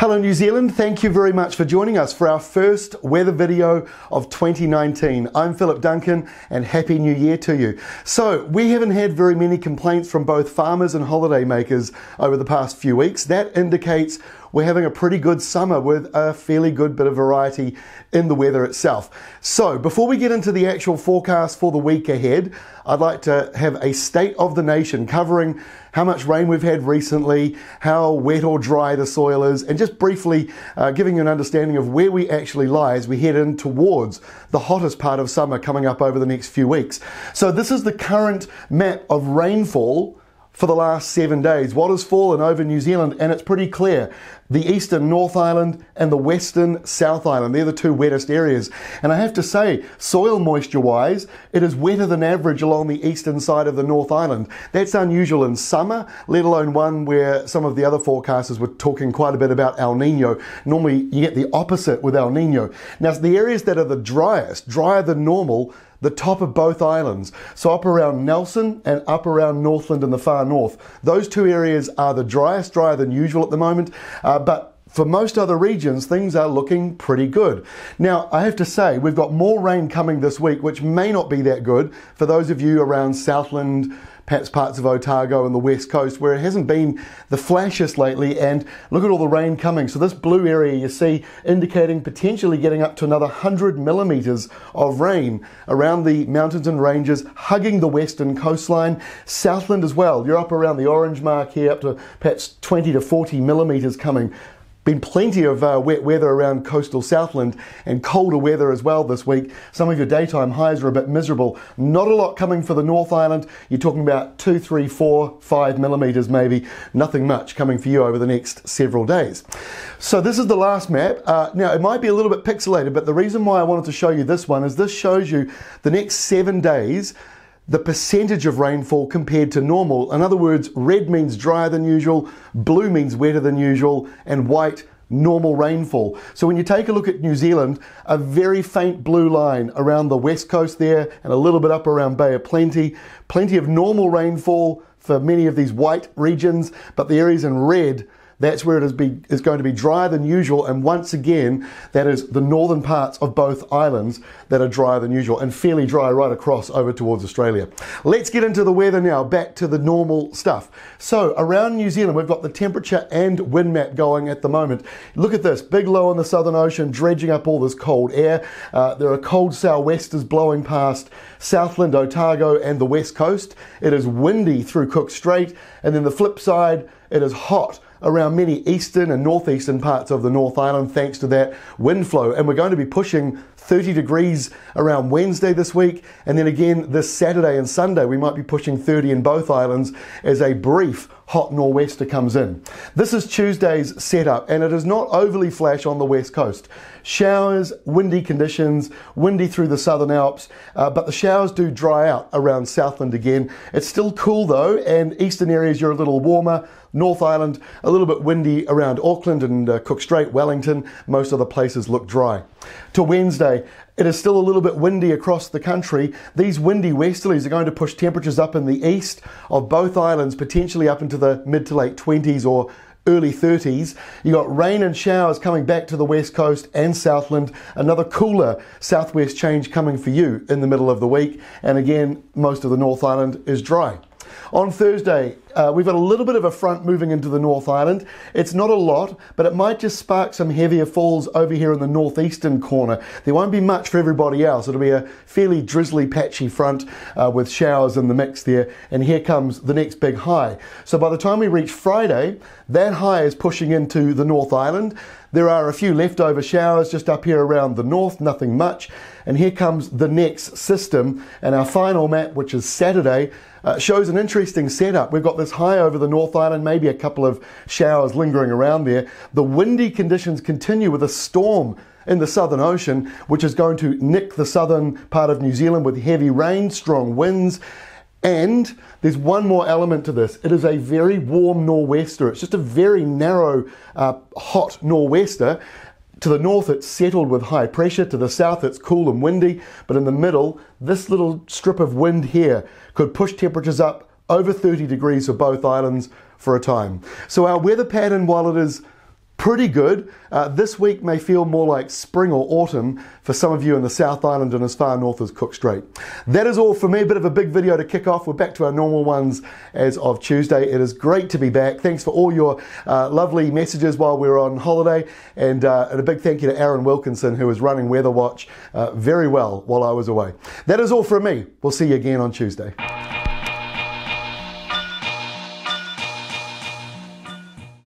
Hello New Zealand, thank you very much for joining us for our first weather video of 2019. I'm Philip Duncan and Happy New Year to you. So we haven't had very many complaints from both farmers and holiday makers over the past few weeks. That indicates we're having a pretty good summer with a fairly good bit of variety in the weather itself. So before we get into the actual forecast for the week ahead, I'd like to have a state of the nation covering how much rain we've had recently, how wet or dry the soil is, and just briefly giving you an understanding of where we actually lie as we head in towards the hottest part of summer coming up over the next few weeks. So this is the current map of rainfall for the last 7 days. What has fallen over New Zealand, and it's pretty clear. The eastern North Island and the western South Island, they're the two wettest areas. And I have to say, soil moisture wise, it is wetter than average along the eastern side of the North Island. That's unusual in summer, let alone one where some of the other forecasters were talking quite a bit about El Nino. Normally you get the opposite with El Nino. Now the areas that are the driest, drier than normal, the top of both islands, so up around Nelson and up around Northland in the far north. Those two areas are the driest, drier than usual at the moment, but for most other regions, things are looking pretty good. Now, I have to say, we've got more rain coming this week, which may not be that good for those of you around Southland, perhaps parts of Otago and the west coast where it hasn't been the flashiest lately. And look at all the rain coming. So this blue area you see indicating potentially getting up to another 100 millimeters of rain around the mountains and ranges, hugging the western coastline. Southland as well. You're up around the orange mark here, up to perhaps 20 to 40 millimeters coming. Been plenty of wet weather around coastal Southland and colder weather as well this week. Some of your daytime highs are a bit miserable. Not a lot coming for the North Island. You're talking about 2, 3, 4, 5 millimeters maybe. Nothing much coming for you over the next several days. So this is the last map. Now it might be a little bit pixelated, but the reason why I wanted to show you this one is this shows you the next 7 days the percentage of rainfall compared to normal. In other words, red means drier than usual, blue means wetter than usual, and white, normal rainfall. So when you take a look at New Zealand, a very faint blue line around the west coast there and a little bit up around Bay of Plenty. Plenty of normal rainfall for many of these white regions, but the areas in red, that's where it is going to be drier than usual, and once again, that is the northern parts of both islands that are drier than usual and fairly dry right across over towards Australia. Let's get into the weather now, back to the normal stuff. So around New Zealand, we've got the temperature and wind map going at the moment. Look at this, big low in the Southern Ocean, dredging up all this cold air. There are cold sou'westers blowing past Southland, Otago and the west coast. It is windy through Cook Strait, and then the flip side, it is hot around many eastern and northeastern parts of the North Island thanks to that wind flow. And we're going to be pushing 30 degrees around Wednesday this week, and then again this Saturday and Sunday we might be pushing 30 in both islands as a brief hot nor'wester comes in. This is Tuesday's setup, and it is not overly flash on the west coast. Showers, windy conditions, windy through the Southern Alps, but the showers do dry out around Southland again. It's still cool though, and eastern areas you're a little warmer. North Island, a little bit windy around Auckland and Cook Strait, Wellington. Most other places look dry. To Wednesday, it is still a little bit windy across the country. These windy westerlies are going to push temperatures up in the east of both islands, potentially up into the mid to late 20s or early 30s. You got rain and showers coming back to the west coast and Southland. Another cooler southwest change coming for you in the middle of the week. And again, most of the North Island is dry. On Thursday, we've got a little bit of a front moving into the North Island. It's not a lot, but it might just spark some heavier falls over here in the northeastern corner. There won't be much for everybody else. It'll be a fairly drizzly, patchy front with showers in the mix there. And here comes the next big high. So by the time we reach Friday, that high is pushing into the North Island. There are a few leftover showers just up here around the north, nothing much. And here comes the next system. And our final map, which is Saturday, shows an interesting setup. We've got this high over the North Island, maybe a couple of showers lingering around there. The windy conditions continue with a storm in the Southern Ocean, which is going to nick the southern part of New Zealand with heavy rain, strong winds. And there's one more element to this. It is a very warm nor'wester. It's just a very narrow, hot nor'wester. To the north, it's settled with high pressure. To the south, it's cool and windy. But in the middle, this little strip of wind here could push temperatures up over 30 degrees for both islands for a time. So our weather pattern, while it is pretty good. This week may feel more like spring or autumn for some of you in the South Island and as far north as Cook Strait. That is all for me. A bit of a big video to kick off. We're back to our normal ones as of Tuesday. It is great to be back. Thanks for all your lovely messages while we were on holiday, and a big thank you to Aaron Wilkinson, who was running Weather Watch very well while I was away. That is all from me. We'll see you again on Tuesday.